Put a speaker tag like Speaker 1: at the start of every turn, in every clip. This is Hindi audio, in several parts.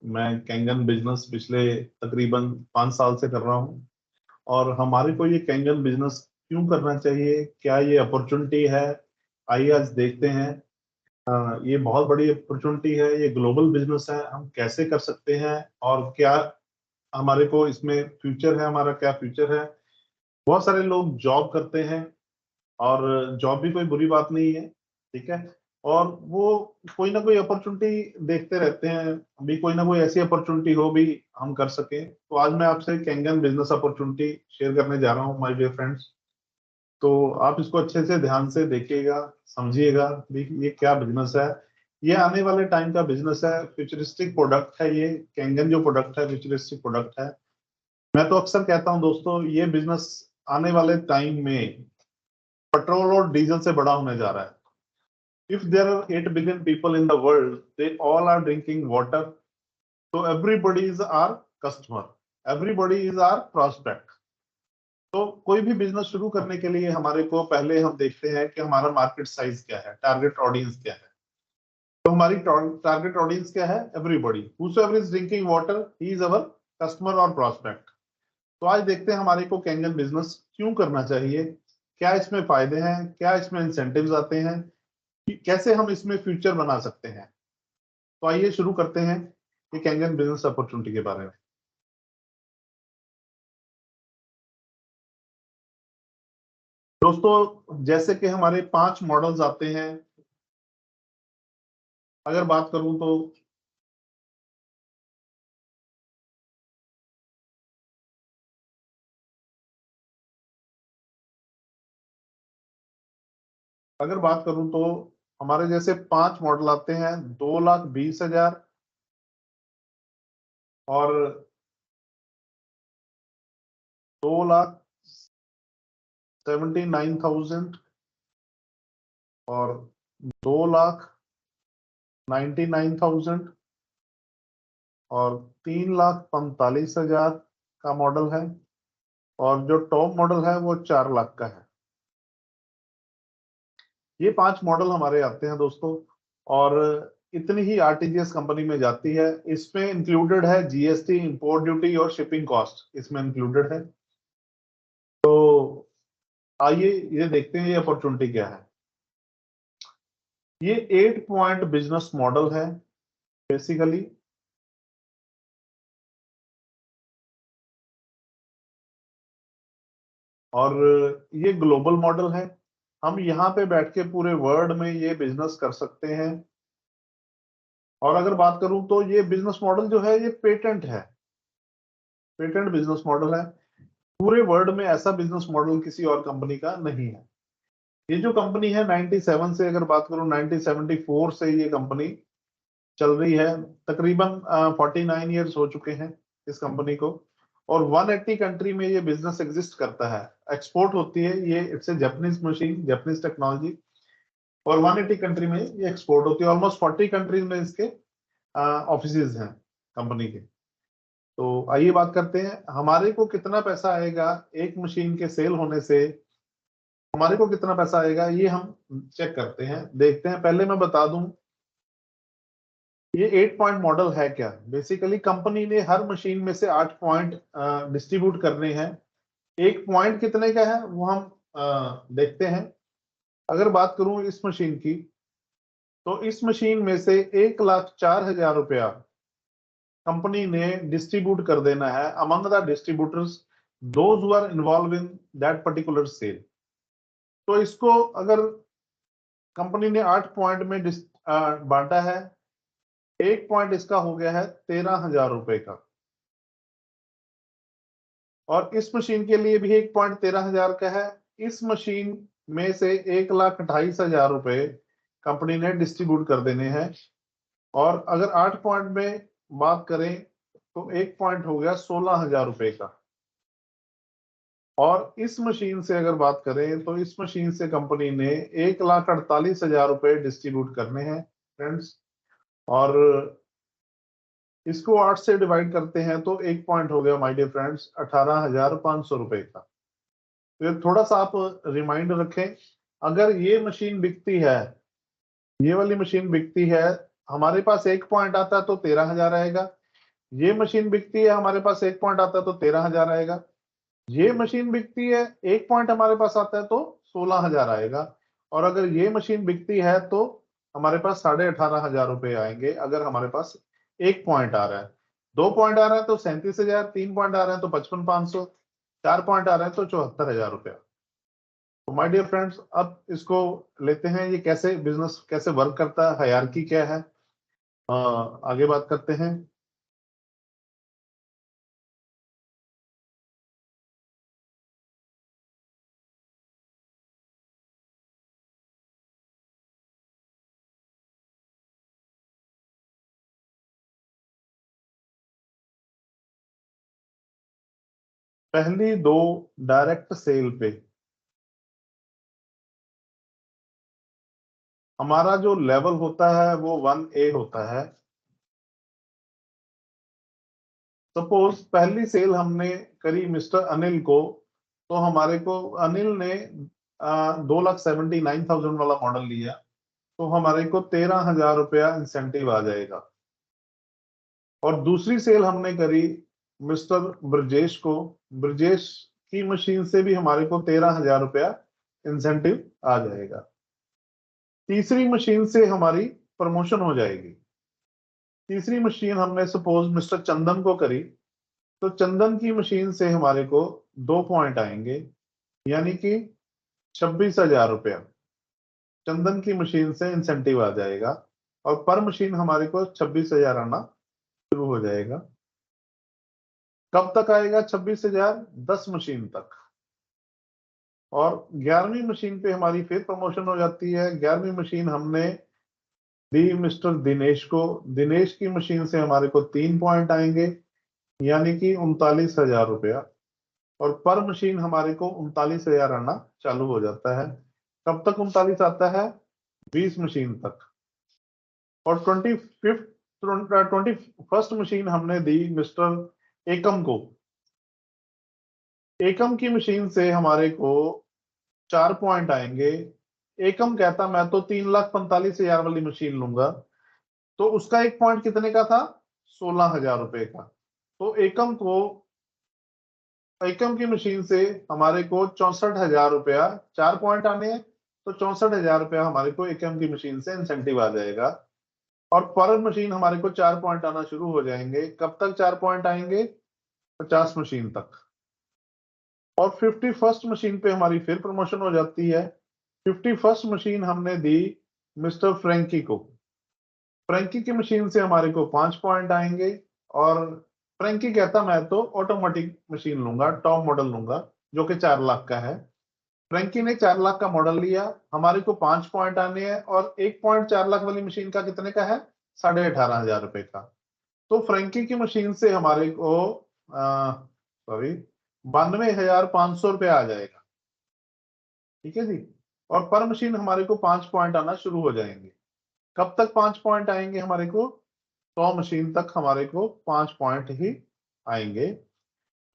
Speaker 1: मैं कैंगन बिजनेस पिछले तकरीबन 5 साल से कर रहा हूँ। और हमारे को ये कैंगन बिजनेस क्यों करना चाहिए, क्या ये अपॉर्चुनिटी है, आइए आज देखते हैं। ये बहुत बड़ी अपॉर्चुनिटी है, ये ग्लोबल बिजनेस है, हम कैसे कर सकते हैं और क्या हमारे को इसमें फ्यूचर है, हमारा क्या फ्यूचर है। बहुत सारे लोग जॉब करते हैं और जॉब भी कोई बुरी बात नहीं है, ठीक है। और वो कोई ना कोई अपॉर्चुनिटी देखते रहते हैं, अभी कोई ना कोई ऐसी अपॉर्चुनिटी हो भी हम कर सके। तो आज मैं आपसे कैंगन बिजनेस अपॉर्चुनिटी शेयर करने जा रहा हूँ माय डियर फ्रेंड्स। तो आप इसको अच्छे से ध्यान से देखिएगा, समझिएगा भी ये क्या बिजनेस है। ये आने वाले टाइम का बिजनेस है, फ्यूचरिस्टिक प्रोडक्ट है। ये कैंगन जो प्रोडक्ट है फ्यूचरिस्टिक प्रोडक्ट है। मैं तो अक्सर कहता हूँ दोस्तों, ये बिजनेस आने वाले टाइम में पेट्रोल और डीजल से बड़ा होने जा रहा है। If there are 8 billion people in the world, they all are drinking water. So everybody is our customer. Everybody is our prospect. तो कोई भी बिजनेस शुरू करने के लिए हमारे को पहले हम देखते हैं कि हमारा मार्केट साइज क्या है, टारगेट ऑडियंस क्या है। तो हमारी टारगेट ऑडियंस क्या है? Everybody whosoever is drinking water, he is our customer और prospect। तो आज देखते हैं हमारे को कैंगन बिजनेस क्यों करना चाहिए, क्या इसमें फायदे हैं, क्या इसमें इंसेंटिव्स आते हैं, कि कैसे हम इसमें फ्यूचर बना सकते हैं। तो आइए शुरू करते हैं ये कैंगन बिजनेस अपॉर्चुनिटी के बारे में। दोस्तों जैसे कि हमारे 5 मॉडल्स आते हैं। अगर बात करूं तो हमारे जैसे 5 मॉडल आते हैं। 2,20,000 और 2,79,000 और 2,99,000 और 3,45,000 का मॉडल है। और जो टॉप मॉडल है वो 4 लाख का है। ये 5 मॉडल हमारे आते हैं दोस्तों। और इतनी ही आरटीजीएस कंपनी में जाती है। इसमें इंक्लूडेड है जीएसटी, इंपोर्ट ड्यूटी और शिपिंग कॉस्ट इसमें इंक्लूडेड है। तो आइए ये देखते हैं ये अपॉर्चुनिटी क्या है। ये 8 पॉइंट बिजनेस मॉडल है बेसिकली। और ये ग्लोबल मॉडल है। हम यहाँ पे बैठ के पूरे वर्ल्ड में ये बिजनेस कर सकते हैं। और अगर बात करूं तो ये बिजनेस मॉडल जो है ये पेटेंट है, पेटेंट बिजनेस मॉडल है। पूरे वर्ल्ड में ऐसा बिजनेस मॉडल किसी और कंपनी का नहीं है। ये जो कंपनी है 97 से, अगर बात करूं 1974 से ये कंपनी चल रही है। तकरीबन 49 ईयर्स हो चुके हैं इस कंपनी को। और 180 कंट्री में ये बिजनेस एग्जिस्ट करता है, एक्सपोर्ट होती है ये। It's a Japanese machine, Japanese technology. और 180 कंट्री में ये एक्सपोर्ट होती है। ऑलमोस्ट 40 कंट्रीज में इसके ऑफिसेज हैं कंपनी के। तो आइए बात करते हैं हमारे को कितना पैसा आएगा एक मशीन के सेल होने से। हमारे को कितना पैसा आएगा ये हम चेक करते हैं, देखते हैं। पहले मैं बता दूं ये 8 पॉइंट मॉडल है क्या। बेसिकली कंपनी ने हर मशीन में से 8 पॉइंट डिस्ट्रीब्यूट करने हैं। एक पॉइंट कितने का है वो हम देखते हैं। अगर बात करूं इस मशीन की, तो इस मशीन में से 1,04,000 रुपया कंपनी ने डिस्ट्रीब्यूट कर देना है among the distributors those who are involve in that particular sale. तो इसको अगर कंपनी ने 8 पॉइंट में बांटा है, एक पॉइंट इसका हो गया है 13,000 रुपए का। और इस मशीन के लिए भी एक पॉइंट 13,000 का है। इस मशीन में से 1,28,000 रुपए कंपनी ने डिस्ट्रीब्यूट कर देने हैं। और अगर 8 पॉइंट में बात करें तो एक पॉइंट हो गया 16,000 रुपए का। और इस मशीन से अगर बात करें तो इस मशीन से कंपनी ने 1,48,000 रुपए डिस्ट्रीब्यूट करने हैं फ्रेंड्स। और इसको 8 से डिवाइड करते हैं तो एक पॉइंट हो गया माय डियर फ्रेंड्स 18,500 रुपए का। तो ये थोड़ा सा आप रिमाइंड रखें। अगर ये मशीन बिकती है, ये वाली मशीन बिकती है, हमारे पास एक पॉइंट आता है तो 13,000 आएगा। ये मशीन बिकती है, हमारे पास 1 पॉइंट आता है तो 13,000 आएगा। ये मशीन बिकती है, 1 पॉइंट हमारे पास आता है तो 16,000 आएगा। और अगर ये मशीन बिकती है तो हमारे पास 18,500 रुपए आएंगे। अगर हमारे पास 1 पॉइंट आ रहा है, 2 पॉइंट आ रहा है तो 37,000, 3 पॉइंट आ रहे हैं तो 55,500, 4 पॉइंट आ रहे हैं तो 74,000 रुपया। तो माय डियर फ्रेंड्स, अब इसको लेते हैं, ये कैसे बिजनेस कैसे वर्क करता है, हायरार्की क्या है, आगे बात करते हैं। पहली दो डायरेक्ट सेल पे हमारा जो लेवल होता है वो 1A होता है। सपोज पहली सेल हमने करी मिस्टर अनिल को, तो हमारे को अनिल ने 2,79,000 वाला मॉडल लिया, तो हमारे को 13,000 रुपया इंसेंटिव आ जाएगा। और दूसरी सेल हमने करी मिस्टर ब्रजेश को, ब्रजेश की मशीन से भी हमारे को 13,000 रुपया इंसेंटिव आ जाएगा। तीसरी मशीन से हमारी प्रमोशन हो जाएगी। तीसरी मशीन हमने सपोज मिस्टर चंदन को करी, तो चंदन की मशीन से हमारे को 2 पॉइंट आएंगे, यानी कि 26,000 रुपया चंदन की मशीन से इंसेंटिव आ जाएगा। और पर मशीन हमारे को 26,000 आना शुरू हो जाएगा। कब तक आएगा 26,000? 10 मशीन तक। और 11वीं मशीन पे हमारी फिर प्रमोशन हो जाती है। 11वीं मशीन हमने दी मिस्टर दिनेश को, दिनेश की मशीन से हमारे को 3 पॉइंट आएंगे, यानी कि 39,000 रुपया। और पर मशीन हमारे को 39,000 आना चालू हो जाता है। कब तक 39 आता है? 20 मशीन तक। और 21st मशीन हमने दी मिस्टर एकम को। एकम की मशीन से हमारे को 4 पॉइंट आएंगे। एकम कहता मैं तो 3,45,000 वाली मशीन लूंगा, तो उसका 1 पॉइंट कितने का था? 16,000 रुपए का। तो एकम की मशीन से हमारे को 64,000 रुपया, 4 पॉइंट आने हैं तो 64,000 रुपया हमारे को एकम की मशीन से इंसेंटिव आ जाएगा। और पर मशीन हमारे को 4 पॉइंट आना शुरू हो जाएंगे। कब तक 4 पॉइंट आएंगे? 50 मशीन तक। और 51st मशीन पे हमारी फिर प्रमोशन हो जाती है। 51st मशीन हमने दी मिस्टर फ्रैंकी को। फ्रैंकी की मशीन से हमारे को 5 पॉइंट आएंगे। और फ्रैंकी कहता मैं तो ऑटोमेटिक मशीन लूंगा, टॉप मॉडल लूंगा, जो कि 4 लाख का है। फ्रैंकी ने 4 लाख का मॉडल लिया, हमारे को 5 पॉइंट आने हैं। और 1 पॉइंट 4 लाख वाली मशीन का कितने का है? 18,500 रुपए का। तो फ्रैंकी की मशीन से हमारे को सॉरी 92,500 रुपये आ जाएगा। ठीक है जी। और पर मशीन हमारे को 5 पॉइंट आना शुरू हो जाएंगे। कब तक 5 पॉइंट आएंगे हमारे को? 100 मशीन तक हमारे को 5 पॉइंट ही आएंगे।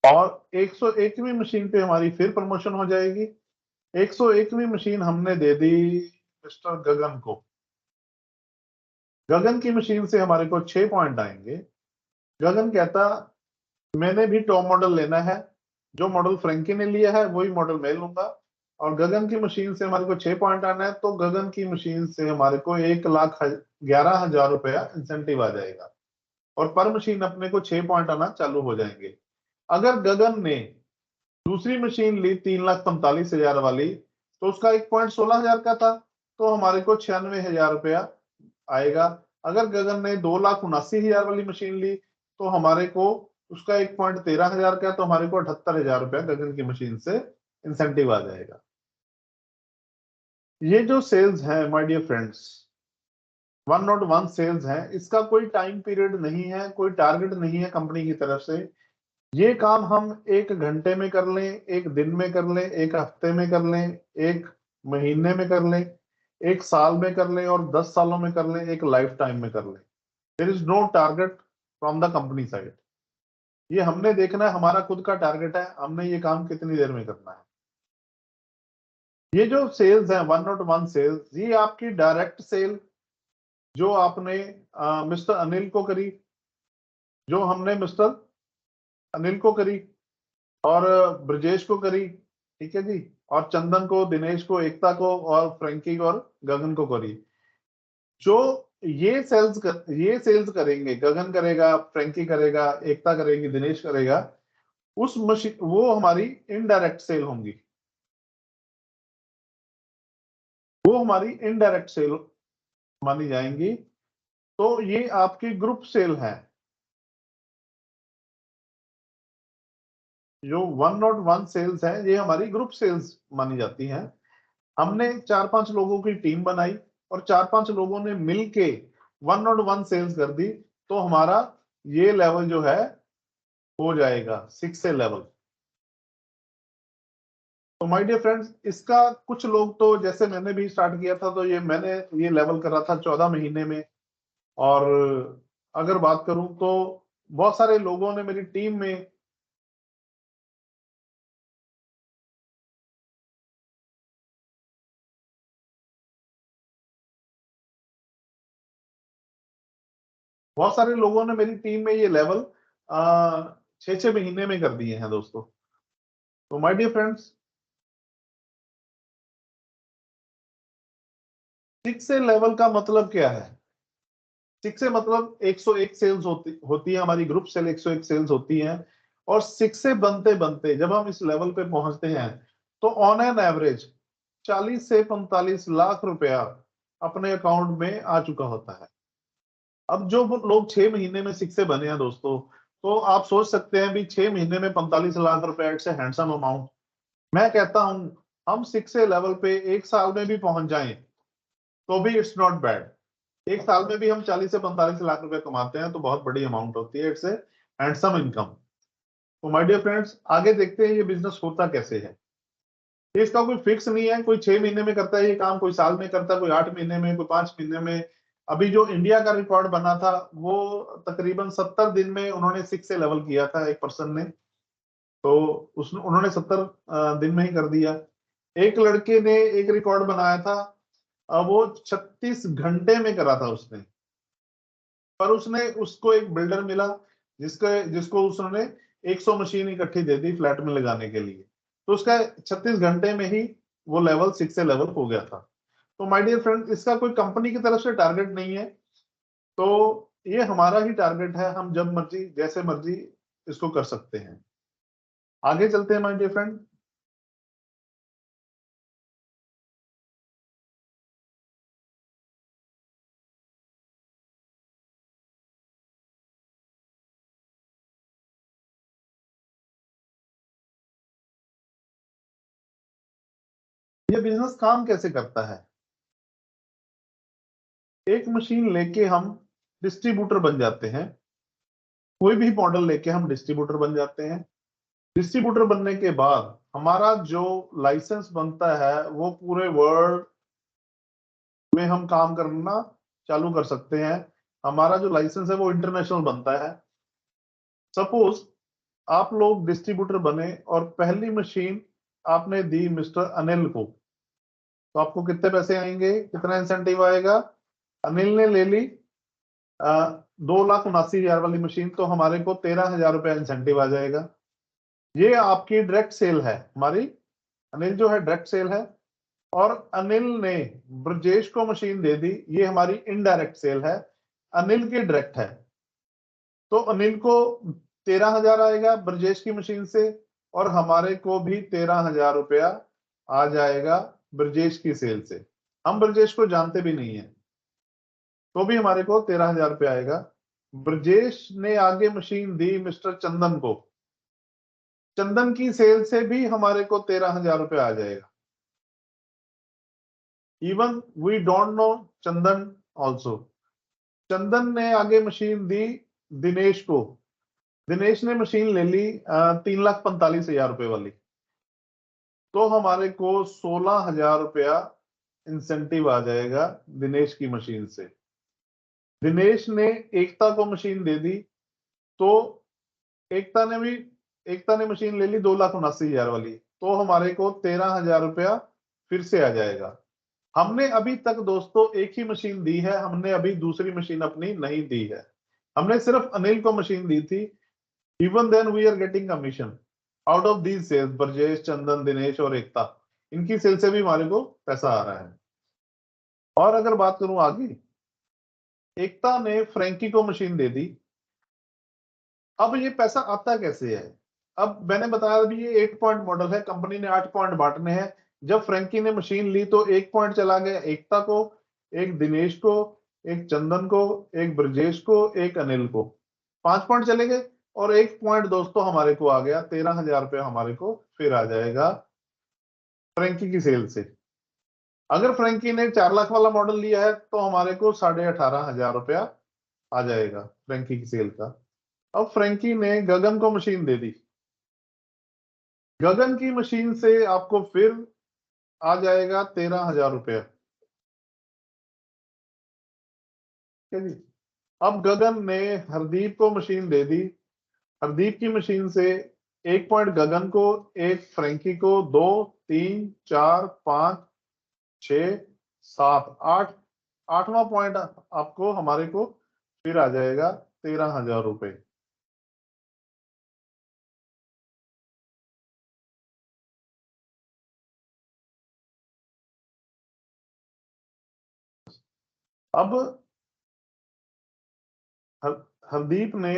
Speaker 1: और 101वीं मशीन पे हमारी फिर प्रमोशन हो जाएगी। 101वीं मशीन हमने दे दी मिस्टर गगन को। गगन की मशीन से हमारे को 6 पॉइंट आएंगे। गगन कहता मैंने भी टॉप मॉडल लेना है, जो मॉडल फ्रैंकी ने लिया है वही मॉडल मैं लूंगा। और गगन की मशीन से हमारे को 6 पॉइंट आना है, तो गगन की मशीन से हमारे को 1,11,000 रुपया इंसेंटिव आ जाएगा। और पर मशीन अपने को 6 पॉइंट आना चालू हो जाएंगे। अगर गगन ने दूसरी मशीन ली 3,45,000 वाली, तो उसका 1 पॉइंट 16,000 का था, तो हमारे को 96,000 रुपया आएगा। अगर गगन ने 2,79,000 वाली मशीन ली, तो हमारे को उसका 1 पॉइंट 13,000 का, तो हमारे को 78,000 रुपया गगन की मशीन से इंसेंटिव आ जाएगा। ये जो सेल्स है माय डियर फ्रेंड्स, 101 सेल्स है, इसका कोई टाइम पीरियड नहीं है, कोई टारगेट नहीं है कंपनी की तरफ से। ये काम हम 1 घंटे में कर लें, 1 दिन में कर लें, 1 हफ्ते में कर लें, 1 महीने में कर लें, 1 साल में कर लें, और 10 सालों में कर लें, एक लाइफ टाइम में कर लें। There is no target from the company side. ये हमने देखना है, हमारा खुद का टारगेट है, हमने ये काम कितनी देर में करना है। ये जो सेल्स है 101 सेल्स, ये आपकी डायरेक्ट सेल जो आपने मिस्टर अनिल को करी, जो हमने मिस्टर अनिल को करी और ब्रजेश को करी, ठीक है जी, और चंदन को, दिनेश को, एकता को और फ्रैंकी को और गगन को करी। जो ये सेल्स करेंगे, गगन करेगा, फ्रैंकी करेगा, एकता करेगी, दिनेश करेगा, उस मशीन वो हमारी इनडायरेक्ट सेल होंगी, वो हमारी इनडायरेक्ट सेल मानी जाएंगी। तो ये आपकी ग्रुप सेल है। जो 101 सेल्स है ये हमारी ग्रुप सेल्स मानी जाती हैं। हमने 4-5 लोगों की टीम बनाई और 4-5 लोगों ने मिलके 101 सेल्स कर दी, तो हमारा ये लेवल जो है हो जाएगा 6 से लेवल। तो माय डियर फ्रेंड्स, इसका कुछ लोग तो, जैसे मैंने भी स्टार्ट किया था, तो मैंने ये लेवल करा था 14 महीने में। और अगर बात करूं तो बहुत सारे लोगों ने मेरी टीम में मेरी टीम में ये लेवल 6-6 महीने में कर दिए हैं दोस्तों। तो माय डियर फ्रेंड्स, 6 से लेवल का मतलब क्या है? 6 से मतलब 101 सेल्स होती है हमारी ग्रुप सेल, 101 सेल्स होती हैं। और 6 से बनते बनते जब हम इस लेवल पे पहुंचते हैं, तो ऑन एन एवरेज 40 से 45 लाख रुपया अपने अकाउंट में आ चुका होता है। अब जो वो लोग 6 महीने में 6 से बने हैं दोस्तों, तो आप सोच सकते हैं भी 6 महीने में 45 लाख रुपए, इट्स ए हैंडसम अमाउंट। मैं कहता हूं हम 6 से लेवल पे 1 साल में भी पहुंच जाएं तो भी इट्स नॉट बैड। 1 साल में भी हम 40 से 45 लाख रुपए कमाते हैं तो बहुत बड़ी अमाउंट होती है, इट्स ए हैंडसम इनकम। तो माय डियर फ्रेंड्स, आगे देखते हैं ये बिजनेस होता कैसे है। इसका कोई फिक्स नहीं है, कोई 6 महीने में करता है ये काम, कोई साल में करता है, कोई 8 महीने में, कोई 5 महीने में। अभी जो इंडिया का रिकॉर्ड बना था वो तकरीबन 70 दिन में उन्होंने 6 से लेवल किया था, एक पर्सन ने। तो उन्होंने 70 दिन में ही कर दिया। एक लड़के ने एक रिकॉर्ड बनाया था, वो 36 घंटे में करा था उसने। पर उसको एक बिल्डर मिला जिसको उसने 100 मशीन इकट्ठी दे दी फ्लैट में लगाने के लिए। तो उसका 36 घंटे में ही वो लेवल 6 से लेवल हो गया था। तो माय डियर फ्रेंड, इसका कोई कंपनी की तरफ से टारगेट नहीं है, तो ये हमारा ही टारगेट है। हम जब मर्जी जैसे मर्जी इसको कर सकते हैं। आगे चलते हैं माय डियर फ्रेंड। ये बिजनेस काम कैसे करता है? एक मशीन लेके हम डिस्ट्रीब्यूटर बन जाते हैं। कोई भी मॉडल लेके हम डिस्ट्रीब्यूटर बन जाते हैं। डिस्ट्रीब्यूटर बनने के बाद हमारा जो लाइसेंस बनता है वो पूरे वर्ल्ड में हम काम करना चालू कर सकते हैं। हमारा जो लाइसेंस है वो इंटरनेशनल बनता है। सपोज आप लोग डिस्ट्रीब्यूटर बने और पहली मशीन आपने दी मिस्टर अनिल को, तो आपको कितने पैसे आएंगे, कितना इंसेंटिव आएगा? अनिल ने ले ली 2,79,000 वाली मशीन, तो हमारे को 13,000 रुपया इंसेंटिव आ जाएगा। ये आपकी डायरेक्ट सेल है हमारी। अनिल जो है डायरेक्ट सेल है। और अनिल ने ब्रजेश को मशीन दे दी, ये हमारी इनडायरेक्ट सेल है, अनिल की डायरेक्ट है। तो अनिल को 13,000 आएगा ब्रजेश की मशीन से, और हमारे को भी 13,000 रुपया आ जाएगा ब्रजेश की सेल से। हम ब्रजेश को जानते भी नहीं है, तो भी हमारे को 13,000 रुपया आएगा। ब्रजेश ने आगे मशीन दी मिस्टर चंदन को, चंदन की सेल से भी हमारे को 13,000 रुपया आ जाएगा। Even we don't know Chandan also. Chandan ने आगे मशीन दी दिनेश को, दिनेश ने मशीन ले ली 3,45,000 रुपए वाली, तो हमारे को 16,000 रुपया इंसेंटिव आ जाएगा दिनेश की मशीन से। दिनेश ने एकता को मशीन दे दी, तो एकता ने मशीन ले ली 2,79,000 वाली, तो हमारे को 13,000 रुपया फिर से आ जाएगा। हमने अभी तक दोस्तों एक ही मशीन दी है, हमने अभी दूसरी मशीन अपनी नहीं दी है। हमने सिर्फ अनिल को मशीन दी थी, even then we are getting commission out of these sales. Brajesh, Chandan, Dinesh और एकता, इनकी सेल से भी हमारे को पैसा आ रहा है। और अगर बात करूं आगे, एकता ने फ्रैंकी को मशीन दे दी। अब ये पैसा आता कैसे है? अब मैंने बताया अभी ये 8 पॉइंट मॉडल है, कंपनी ने 8 पॉइंट बांटने हैं। जब फ्रैंकी ने मशीन ली तो 1 पॉइंट चला गया एकता को, एक दिनेश को, एक चंदन को, एक ब्रजेश को, एक अनिल को, 5 पॉइंट चले गए। और 1 पॉइंट दोस्तों हमारे को आ गया, 13,000 रुपया हमारे को फिर आ जाएगा फ्रैंकी की सेल से। अगर फ्रैंकी ने 4 लाख वाला मॉडल लिया है तो हमारे को 18,500 रुपया आ जाएगा फ्रैंकी की सेल का। अब फ्रैंकी ने गगन को मशीन दे दी। गगन की मशीन से आपको फिर आ जाएगा 13,000 रुपया। ठीक है जी। अब गगन ने हरदीप को मशीन दे दी। हरदीप की मशीन से 1 पॉइंट गगन को, 1 फ्रैंकी को, 2, 3, 4, 5, 6, 7, 8, 8वां पॉइंट आपको हमारे को फिर आ जाएगा 13,000 रुपए। अब हरदीप ने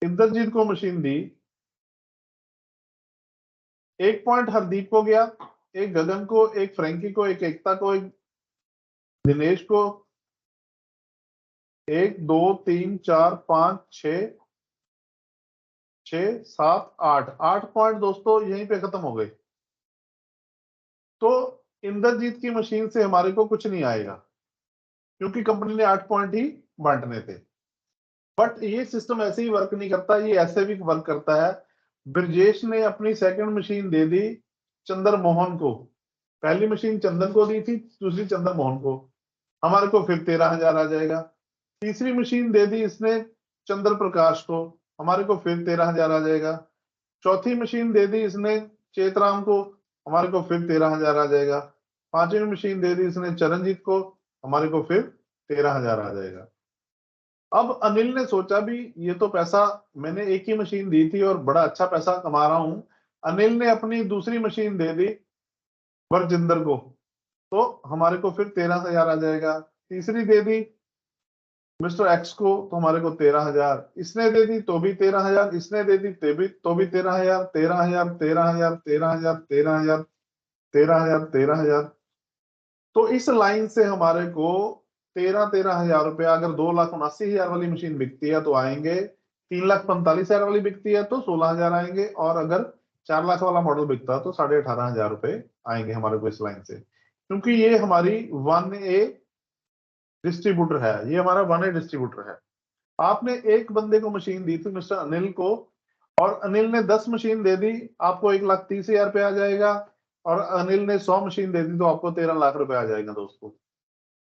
Speaker 1: इंद्रजीत को मशीन दी। 1 पॉइंट हरदीप को गया, 1 गगन को, 1 फ्रैंकी को, 1 एकता को, 1 दिनेश को, 1, 2, 3, 4, 5, 6, 7, 8, 8 पॉइंट दोस्तों यहीं पे खत्म हो गए। तो इंद्रजीत की मशीन से हमारे को कुछ नहीं आएगा क्योंकि कंपनी ने 8 पॉइंट ही बांटने थे। बट ये सिस्टम ऐसे ही वर्क नहीं करता, ये ऐसे भी वर्क करता है। ब्रजेश ने अपनी सेकंड मशीन दे दी चंद्र मोहन को। पहली मशीन चंदन को दी थी, दूसरी चंद्र मोहन को, हमारे को फिर 13,000 आ जाएगा। तीसरी मशीन दे दी इसने चंद्र प्रकाश को, हमारे को फिर 13,000 आ जाएगा। चौथी मशीन दे दी इसने चेतराम को, हमारे को फिर 13,000 आ जाएगा। पांचवी मशीन दे दी इसने चरणजीत को, हमारे को फिर 13,000 आ जाएगा। अब अनिल ने सोचा भी ये तो पैसा मैंने एक ही मशीन दी थी और बड़ा अच्छा पैसा कमा रहा हूं। अनिल ने अपनी दूसरी मशीन दे दी बरजिंदर को, तो हमारे को फिर 13,000 आ जाएगा। तीसरी दे दी मिस्टर एक्स को, तो हमारे को 13,000। इसने दे दी तो भी 13,000, इसने दे दी तो भी 13,000, 13,000, 13,000, 13,000, 13,000, 13,000, 13,000। तो इस लाइन से हमारे को 13,000 रुपया, अगर 2,79,000 वाली मशीन बिकती है तो आएंगे, 3,45,000 वाली बिकती है तो 16,000 आएंगे, और अगर 4 लाख वाला मॉडल बिकता है तो 18,500 रुपए आएंगे हमारे को इस लाइन से। क्योंकि ये हमारी 1A डिस्ट्रीब्यूटर है, ये हमारा 1A डिस्ट्रीब्यूटर है। आपने एक बंदे को मशीन दी थी मिस्टर अनिल को, और अनिल ने 10 मशीन दे दी, आपको 1,30,000 रुपये आ जाएगा। और अनिल ने 100 मशीन दे दी तो आपको 13 लाख रुपए आ जाएगा दोस्तों।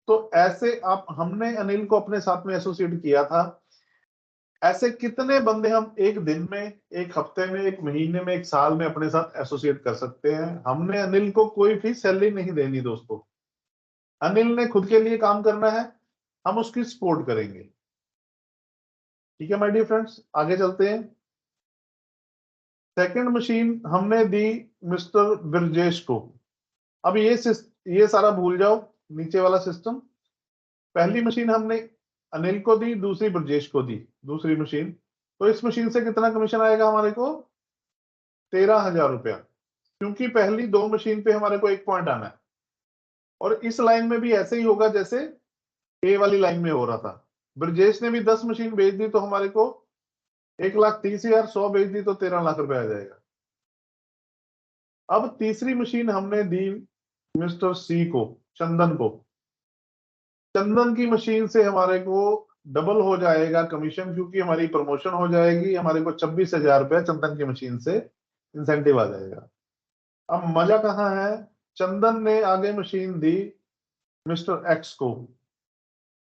Speaker 1: तो ऐसे आप, हमने अनिल को अपने साथ में एसोसिएट किया था। ऐसे कितने बंदे हम एक दिन में, एक हफ्ते में, एक महीने में, एक साल में अपने साथ एसोसिएट कर सकते हैं। हमने अनिल को कोई भी सैलरी नहीं देनी दोस्तों। अनिल ने खुद के लिए काम करना है, हम उसकी सपोर्ट करेंगे। ठीक है माय डियर फ्रेंड्स, आगे चलते हैं। सेकंड मशीन हमने दी मिस्टर ब्रजेश को। अब ये सारा भूल जाओ, नीचे वाला सिस्टम। पहली मशीन हमने अनिल को दी, दूसरी ब्रजेश को दी, दूसरी मशीन। तो इस मशीन से कितना कमीशन आएगा हमारे को? 13,000 रुपया, क्योंकि पहली 2 मशीन पे हमारे को 1 पॉइंट आना है। और इस लाइन में भी ऐसे ही होगा जैसे ए वाली लाइन में हो रहा था। ब्रजेश ने भी 10 मशीन बेच दी तो हमारे को 1,30,000, 100 बेच दी तो 13 लाख रुपए आ जाएगा। अब तीसरी मशीन हमने दी मिस्टर सी को, चंदन को। चंदन की मशीन से हमारे को डबल हो जाएगा कमीशन, क्योंकि हमारी प्रमोशन हो जाएगी, हमारे को 26,000 रुपया चंदन की मशीन से इंसेंटिव आ जाएगा। अब मजा कहाँ है? चंदन ने आगे मशीन दी मिस्टर एक्स को।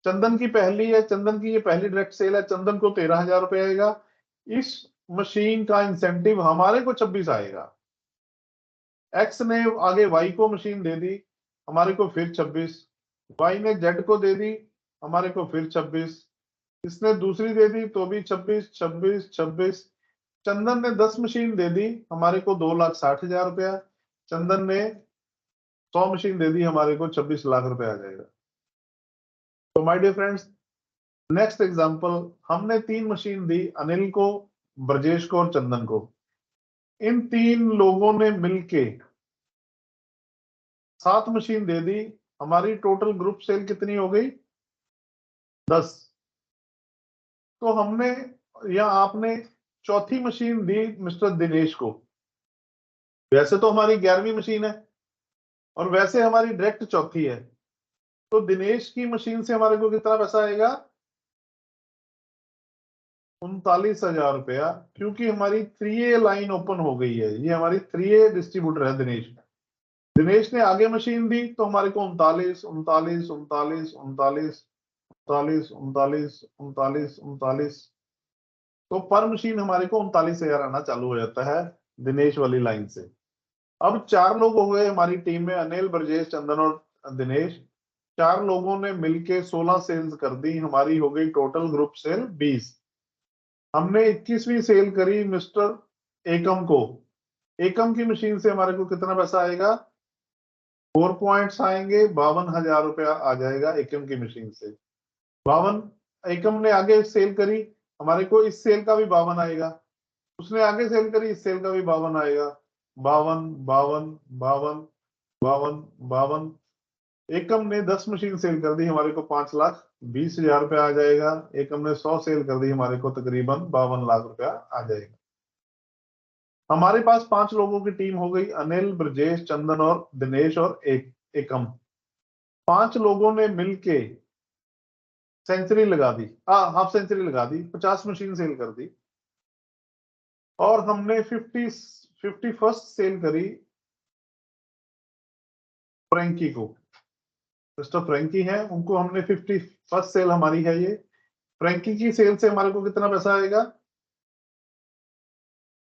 Speaker 1: चंदन की पहली है, चंदन की ये पहली डायरेक्ट सेल है, चंदन को 13,000 रुपये आएगा। इस मशीन का इंसेंटिव हमारे को 26 आएगा। एक्स ने आगे वाई को मशीन दे दी, हमारे को फिर 26। वाई ने जेड को दे दी, हमारे को फिर 26, इसने दूसरी दे दी तो भी 26 26 26। चंदन ने 10 मशीन दे दी, हमारे को 2,60,000 रुपया। चंदन ने 100 मशीन दे दी, हमारे को 26 लाख रुपए आ जाएगा। तो my dear friends, next example, हमने 3 मशीन दी, अनिल को, ब्रजेश को और चंदन को। इन 3 लोगों ने मिलके 7 मशीन दे दी, हमारी टोटल ग्रुप सेल कितनी हो गई? 10। तो हमने या आपने चौथी मशीन दी मिस्टर दिनेश को। वैसे तो हमारी 11वीं मशीन है और वैसे हमारी डायरेक्ट चौथी है, तो दिनेश की मशीन से हमारे को कितना पैसा आएगा? 39,000 रुपया, क्योंकि हमारी 3A लाइन ओपन हो गई है। ये हमारी 3A डिस्ट्रीब्यूटर है दिनेश। दिनेश ने आगे मशीन दी तो हमारे को 39 39 39 39 39 39 39 39, तो पर मशीन हमारे को 39,000 आना चालू हो जाता है दिनेश वाली लाइन से। अब 4 लोग हो गए हमारी टीम में, अनिल, ब्रजेश, चंदन और दिनेश। 4 लोगों ने मिलके 16 सेल्स कर दी, हमारी हो गई टोटल ग्रुप सेल 20। हमने 21वीं सेल करी मिस्टर एकम को। एकम की मशीन से हमारे को कितना पैसा आएगा? 4 पॉइंट्स आएंगे, 52,000 रुपया आ जाएगा एकम की मशीन से। 52 एकम ने आगे सेल करी, हमारे को इस सेल का भी 52 आएगा। उसने आगे सेल करी, इस सेल का भी 52 आएगा। 52 52 52 52 52। एकम ने 10 मशीन सेल कर दी, हमारे को 5,20,000 रुपया आ जाएगा। एकम ने 100 सेल कर दी, हमारे को तकरीबन 52 लाख रुपया आ जाएगा। हमारे पास 5 लोगों की टीम हो गई, अनिल, ब्रजेश, चंदन और दिनेश और एकम। 5 लोगों ने मिलके सेंचुरी लगा दी, हाफ सेंचुरी लगा दी, 50 मशीन सेल कर दी। और हमने 51st सेल करी फ्रैंकी को। मिस्टर फ्रैंकी है, उनको हमने 51st सेल हमारी है ये। फ्रैंकी की सेल से हमारे को कितना पैसा आएगा?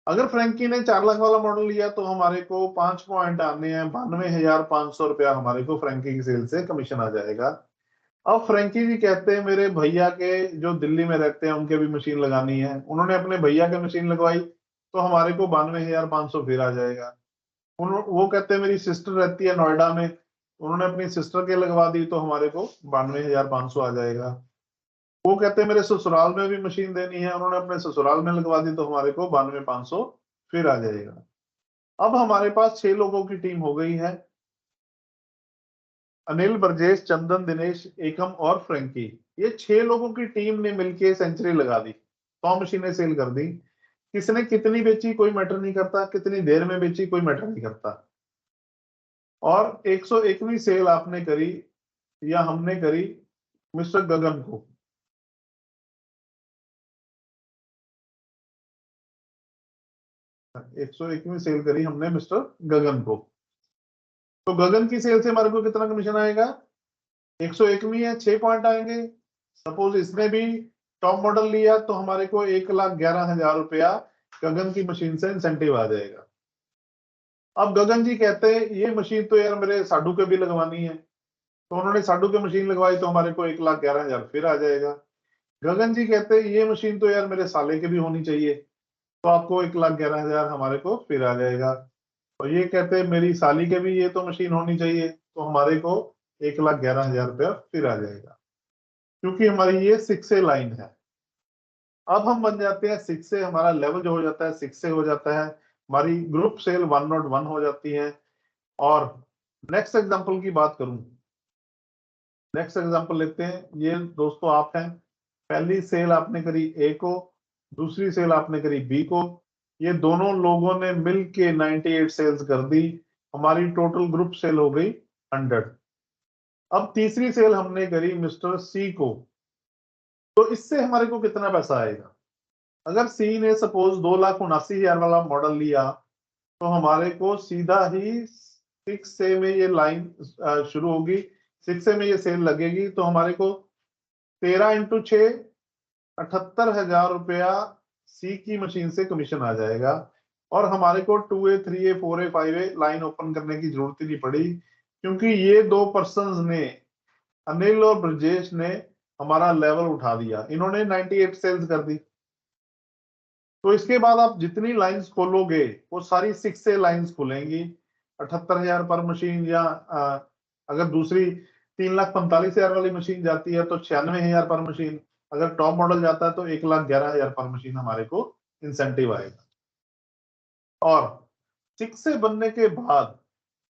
Speaker 1: अगर फ्रैंकी ने 4 लाख वाला मॉडल लिया तो हमारे को 5 पॉइंट आने हैं, 92,500 रुपया हमारे को फ्रैंकी की सेल से कमीशन आ जाएगा। अब फ्रैंकी जी कहते हैं मेरे भैया के जो दिल्ली में रहते हैं उनके भी मशीन लगानी है। उन्होंने अपने भैया के मशीन लगवाई तो हमारे को 92,500 फिर आ जाएगा। वो कहते हैं मेरी सिस्टर रहती है नोएडा में, उन्होंने अपनी सिस्टर के लगवा दी तो हमारे को 92,500 आ जाएगा। वो कहते हैं मेरे ससुराल में भी मशीन देनी है, उन्होंने अपने ससुराल में लगवा दी तो हमारे को 92,500 फिर आ जाएगा। अब हमारे पास 6 लोगों की टीम हो गई है, अनिल, ब्रजेश, चंदन, दिनेश, एकम और फ्रैंकी। ये 6 लोगों की टीम ने मिलके सेंचुरी लगा दी, 100 मशीनें सेल कर दी। किसने कितनी बेची कोई मैटर नहीं करता, कितनी देर में बेची कोई मैटर नहीं करता। और 101वीं सेल आपने करी या हमने करी मिस्टर गगन को। 101वीं सेल करी हमने मिस्टर गगन को। तो गगन की सेल से हमारे को कितना कमीशन आएगा? 101वीं है, 6 पॉइंट आएंगे। सपोज इसने भी टॉप मॉडल लिया तो हमारे को 1,11,000 रुपया गगन की मशीन से इंसेंटिव आ जाएगा। अब गगन जी कहते हैं ये मशीन तो यार मेरे साडू के भी लगवानी है, तो उन्होंने साडू के मशीन लगवाई तो हमारे को 1,11,000 फिर आ जाएगा। गगन जी कहते हैं ये मशीन तो यार मेरे साले के भी होनी चाहिए, तो आपको 1,11,000 हमारे को फिर आ जाएगा। और ये कहते हैं मेरी साली के भी ये तो मशीन होनी चाहिए, तो हमारे को 1,11,000 रुपया फिर आ जाएगा, क्योंकि हमारी ये 6A लाइन है। अब हम बन जाते हैं 6A, हमारा लेवल जो हो जाता है 6A हो जाता है, हमारी ग्रुप सेल 101 हो जाती है। और नेक्स्ट एग्जांपल की बात करूं, नेक्स्ट एग्जांपल लेते हैं। ये दोस्तों आप हैं, पहली सेल आपने करी ए को, दूसरी सेल आपने करी बी को। ये दोनों लोगों ने मिलके 98 सेल्स कर दी, हमारी टोटल ग्रुप सेल हो गई 100। अब तीसरी सेल हमने करी मिस्टर सी को, तो इससे हमारे को कितना पैसा आएगा? अगर सी ने सपोज 2,79,000 वाला मॉडल लिया तो हमारे को सीधा ही 6A में ये लाइन शुरू होगी, 6A में ये सेल लगेगी तो हमारे को 13 × 6 78,000 रुपया सी की मशीन से कमीशन आ जाएगा। और हमारे को 2A 3A 4A 5A line open करने की जरूरत ही नहीं पड़ी, क्योंकि ये 2 पर्संस ने, अनिल और ब्रजेश ने हमारा लेवल उठा दिया, इन्होंने 98 सेल्स कर दी। तो इसके बाद आप जितनी लाइंस खोलोगे वो सारी 6 से लाइंस खुलेंगी। 78,000 पर मशीन, या अगर दूसरी 3,45,000 वाली मशीन जाती है तो 96,000 पर मशीन। अगर टॉप मॉडल जाता है तो 1,11,000 पर मशीन हमारे को इंसेंटिव आएगा। और 6 से बनने के बाद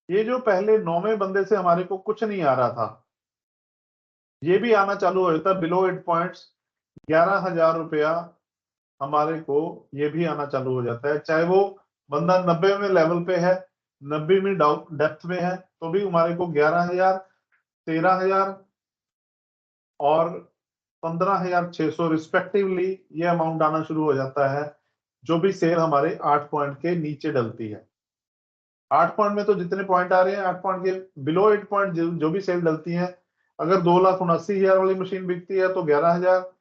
Speaker 1: ये जो पहले 9वें बंदे से हमारे को कुछ नहीं आ रहा था, ये भी आना चालू हो जाता है। बिलो 8 पॉइंट्स 11,000 रुपया हमारे को ये भी आना चालू हो जाता है। चाहे वो बंदा 90वें लेवल पे है, 90वीं डेप्थ में है, तो भी हमारे को 11,000, 13,000 और 15,600 रिस्पेक्टिवली ये अमाउंट आना शुरू हो जाता है, जो भी सेल हमारे 8 पॉइंट के नीचे डलती है। 8 पॉइंट में तो जितने पॉइंट आ रहे हैं, 8 पॉइंट के बिलो 8 पॉइंट जो भी सेल डलती है, अगर 2,79,000 वाली मशीन बिकती है तो 11,000,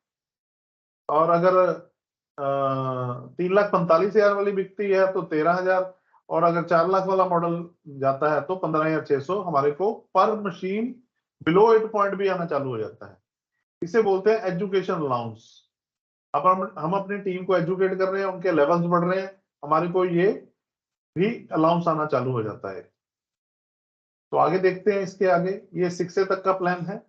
Speaker 1: और अगर 3,45,000 वाली बिकती है तो 13,000, और अगर 4 लाख वाला मॉडल जाता है तो 15,600 हमारे को पर मशीन बिलो 8 पॉइंट भी आना चालू हो जाता है। इसे बोलते हैं एजुकेशन अलाउंस। अब हम अपनी टीम को एजुकेट कर रहे हैं, उनके लेवल्स बढ़ रहे हैं, हमारे को ये भी अलाउंस आना चालू हो जाता है। तो आगे देखते हैं, इसके आगे ये 6 से तक का प्लान है।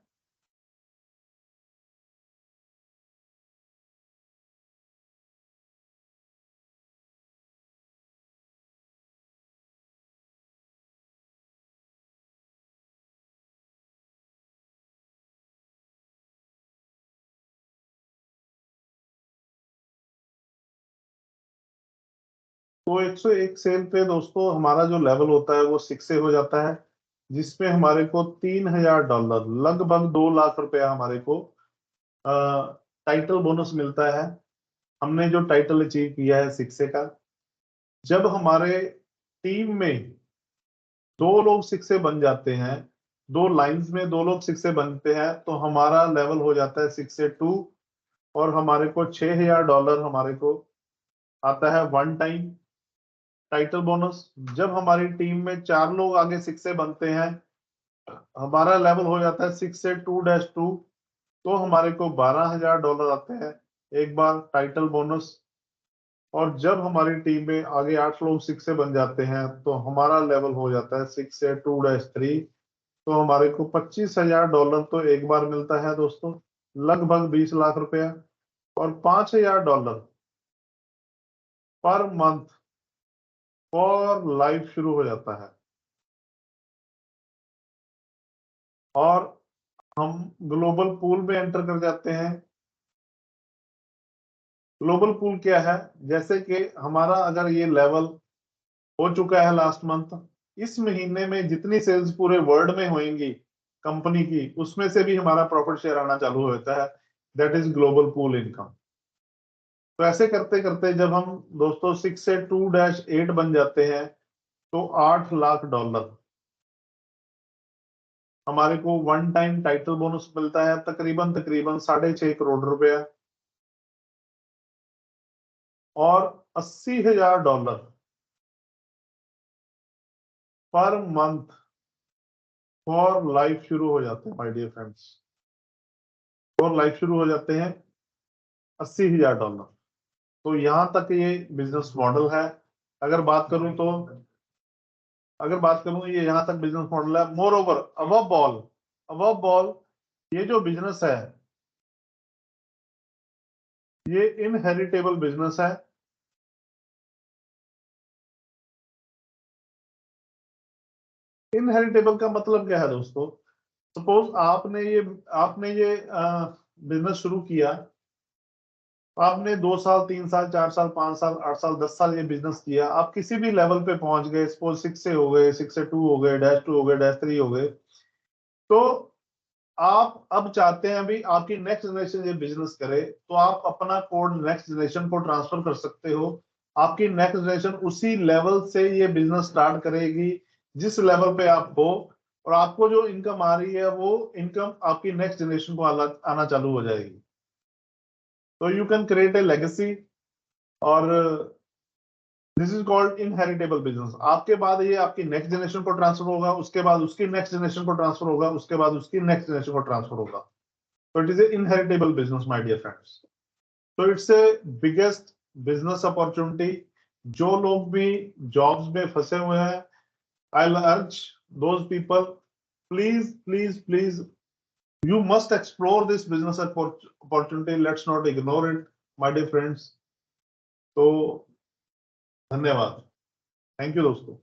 Speaker 1: तो 101 सेल पे दोस्तों हमारा जो लेवल होता है वो 6 से हो जाता है, जिसमें हमारे को $3,000 लगभग 2 लाख रुपया हमारे को टाइटल बोनस मिलता है। हमने जो टाइटल अचीव किया है 6 से का, जब हमारे टीम में 2 लोग 6 से बन जाते हैं, 2 लाइंस में 2 लोग 6 से बनते हैं, तो हमारा लेवल हो जाता है 6 से 2, और हमारे को $6,000 हमारे को आता है वन टाइम टाइटल बोनस। जब हमारी टीम में 4 लोग आगे 6 से बनते हैं, हमारा लेवल हो जाता है 6 से 2-2, तो हमारे को $12,000 आते हैं एक बार टाइटल बोनस। और जब हमारी टीम में आगे 8 लोग 6 से बन जाते हैं, तो हमारा लेवल हो जाता है 6 से 2-3, तो हमारे को $25,000 तो एक बार मिलता है दोस्तों, लगभग 20 लाख रुपया। और $5,000 पर मंथ फॉर लाइफ शुरू हो जाता है। और हम ग्लोबल पूल में एंटर कर जाते हैं। ग्लोबल पूल क्या है? जैसे कि हमारा अगर ये लेवल हो चुका है लास्ट मंथ, इस महीने में जितनी सेल्स पूरे वर्ल्ड में होंगी कंपनी की, उसमें से भी हमारा प्रॉफिट शेयर आना चालू हो जाता है। That is global pool income. तो ऐसे करते करते जब हम दोस्तों 6 से 2-8 बन जाते हैं, तो $8 लाख हमारे को वन टाइम टाइटल बोनस मिलता है, तकरीबन तकरीबन 6.5 करोड़ रुपया। और $80,000 पर मंथ फॉर लाइफ शुरू हो जाते हैं my dear friends. For life शुरू हो जाते हैं $80,000। तो यहां तक ये बिजनेस मॉडल है। अगर बात करूं तो ये यहां तक बिजनेस मॉडल है। मोर ओवर, अबव ऑल ये जो बिजनेस है, ये इनहेरिटेबल बिजनेस है। इनहेरिटेबल का मतलब क्या है दोस्तों? सपोज आपने ये बिजनेस शुरू किया, आपने 2 साल, 3 साल, 4 साल, 5 साल, 8 साल, 10 साल ये बिजनेस किया, आप किसी भी लेवल पे पहुंच गए, सपोज 6 से हो गए, 6 से 2 हो गए, -2 हो गए, -3 हो गए, तो आप अब चाहते हैं अभी आपकी नेक्स्ट जनरेशन ये बिजनेस करे, तो आप अपना कोड नेक्स्ट जनरेशन को ट्रांसफर कर सकते हो। आपकी नेक्स्ट जनरेशन उसी लेवल से ये बिजनेस स्टार्ट करेगी जिस लेवल पे आप हो, और आपको जो इनकम आ रही है वो इनकम आपकी नेक्स्ट जनरेशन को आना चालू हो जाएगी। तो you can create a legacy, और this is called inheritable business. आपके बाद ये आपकी नेक्स्ट जनरेशन को ट्रांसफर होगा, उसके बाद उसकी नेक्स्ट जनरेशन को ट्रांसफर होगा, उसके बाद उसकी नेक्स्ट जनरेशन को ट्रांसफर होगा। So it is an inheritable business, my dear friends. So it's a biggest business opportunity. जो लोग भी jobs में फंसे हुए हैं, I'll urge those people, please, please, please, you must explore this business opportunity. Let's not ignore it, my dear friends. तो धन्यवाद. Thank you दोस्तों.